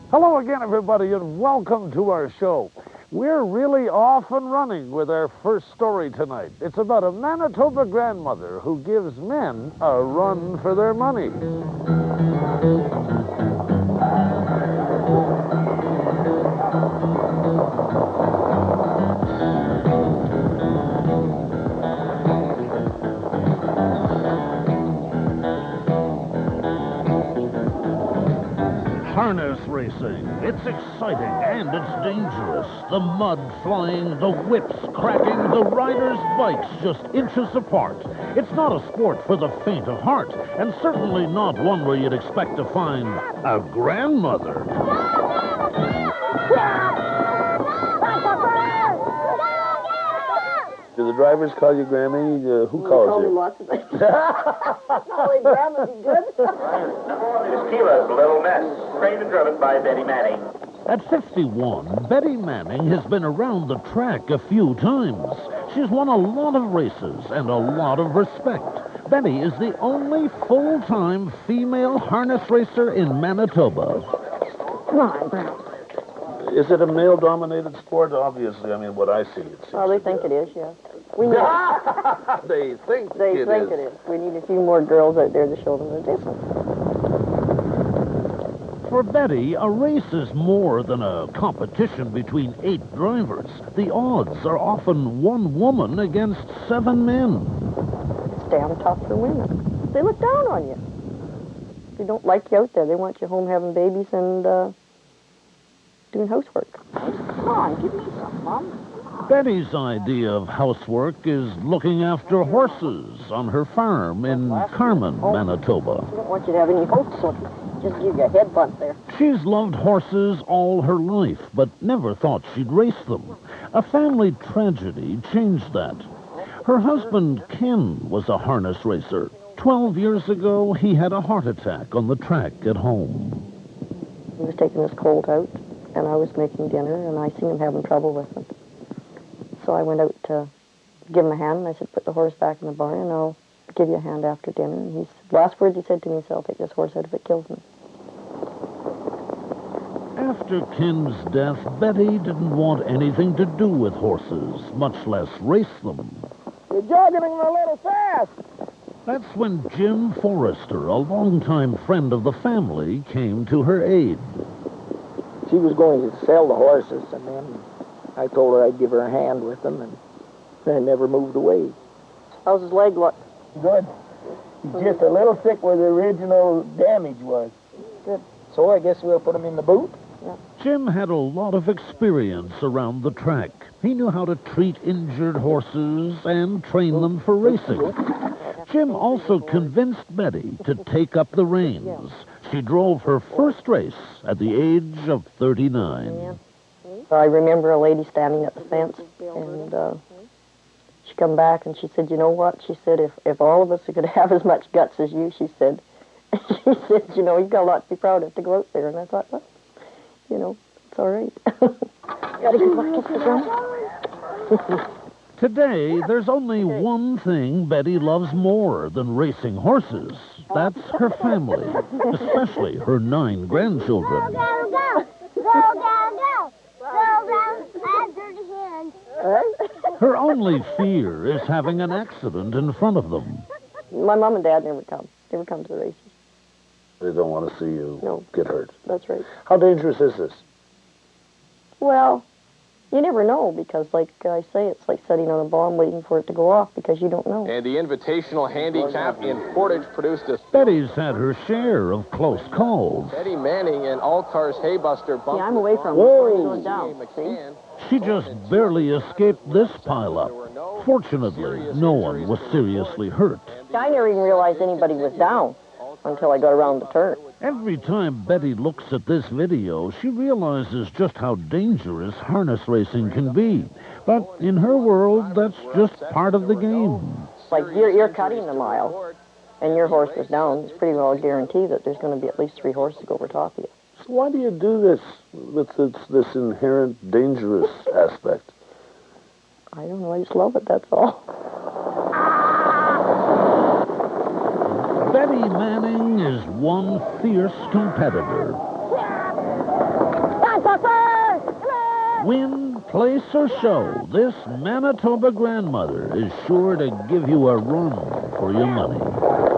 Hello again, everybody, and welcome to our show. We're really off and running with our first story tonight. It's about a Manitoba grandmother who gives men a run for their money. Harness racing. It's exciting and it's dangerous. The mud flying, the whips cracking, the riders' bikes just inches apart. It's not a sport for the faint of heart, and certainly not one where you'd expect to find a grandmother. Do the drivers call you Grammy? Who calls you? Lots of things. Holy Grandma, be good. Miss Keela's Little Mess, trained and driven by Betty Manning. At 51, Betty Manning has been around the track a few times. She's won a lot of races and a lot of respect. Betty is the only full-time female harness racer in Manitoba. Come on, Brown. Is it a male-dominated sport? Obviously, I mean, what I see, it seems. Oh, they think it is, yeah. We need They think it is. We need a few more girls out there to show them the difference. For Betty, a race is more than a competition between 8 drivers. The odds are often 1 woman against 7 men. It's damn tough for women. They look down on you. They don't like you out there. They want you home having babies and doing housework. Come on, give me some, Mom. Betty's idea of housework is looking after horses on her farm in Carmen, Manitoba. I don't want you to have any hopes, so just give you a head bunt there. She's loved horses all her life, but never thought she'd race them. A family tragedy changed that. Her husband, Ken, was a harness racer. 12 years ago, he had a heart attack on the track at home. He was taking his colt out, and I was making dinner, and I seen him having trouble with it. So I went out to give him a hand, and I said, put the horse back in the barn, and I'll give you a hand after dinner. And last words he said to me, I'll take this horse out if it kills me. After Ken's death, Betty didn't want anything to do with horses, much less race them. You're jogging them a little fast. That's when Jim Forrester, a longtime friend of the family, came to her aid. She was going to sell the horses, and then I told her I'd give her a hand with them, and I never moved away. How's his leg look? Good. He's just a little sick where the original damage was. Good. So I guess we'll put him in the boot. Yeah. Jim had a lot of experience around the track. He knew how to treat injured horses and train them for racing. Jim also convinced Betty to take up the reins. She drove her first race at the age of 39. I remember a lady standing at the fence, and she come back and she said, you know what? She said, if all of us could have as much guts as you, she said, you know, you've got a lot to be proud of to go out there. And I thought, well, you know, it's all right. Gotta get back up the ground. Today, there's only one thing Betty loves more than racing horses. That's her family, especially her 9 grandchildren. Go, go, go. Go, go, go. Go, go. Add dirty hands. Her only fear is having an accident in front of them. My mom and dad never come to the races. They don't want to see you get hurt. That's right. How dangerous is this? Well, you never know, because like I say, it's like setting on a bomb waiting for it to go off, because you don't know. And the Invitational Handicap in Portage produced a... Betty's had her share of close calls. Betty Manning and All-Cars Haybuster bumped... See, I'm away from it. Whoa. Going down. See? She just barely escaped this pileup. Fortunately, no one was seriously hurt. I never even realized anybody was down until I got around the turn. Every time Betty looks at this video, she realizes just how dangerous harness racing can be. But in her world, that's just part of the game. Like you're cutting a mile, and your horse is down. It's pretty well guaranteed that there's going to be at least 3 horses go over top of you. So why do you do this with this inherent dangerous aspect? I don't know. I just love it, that's all. Betty Manning is one fierce competitor. Win, place, or show, this Manitoba grandmother is sure to give you a run for your money.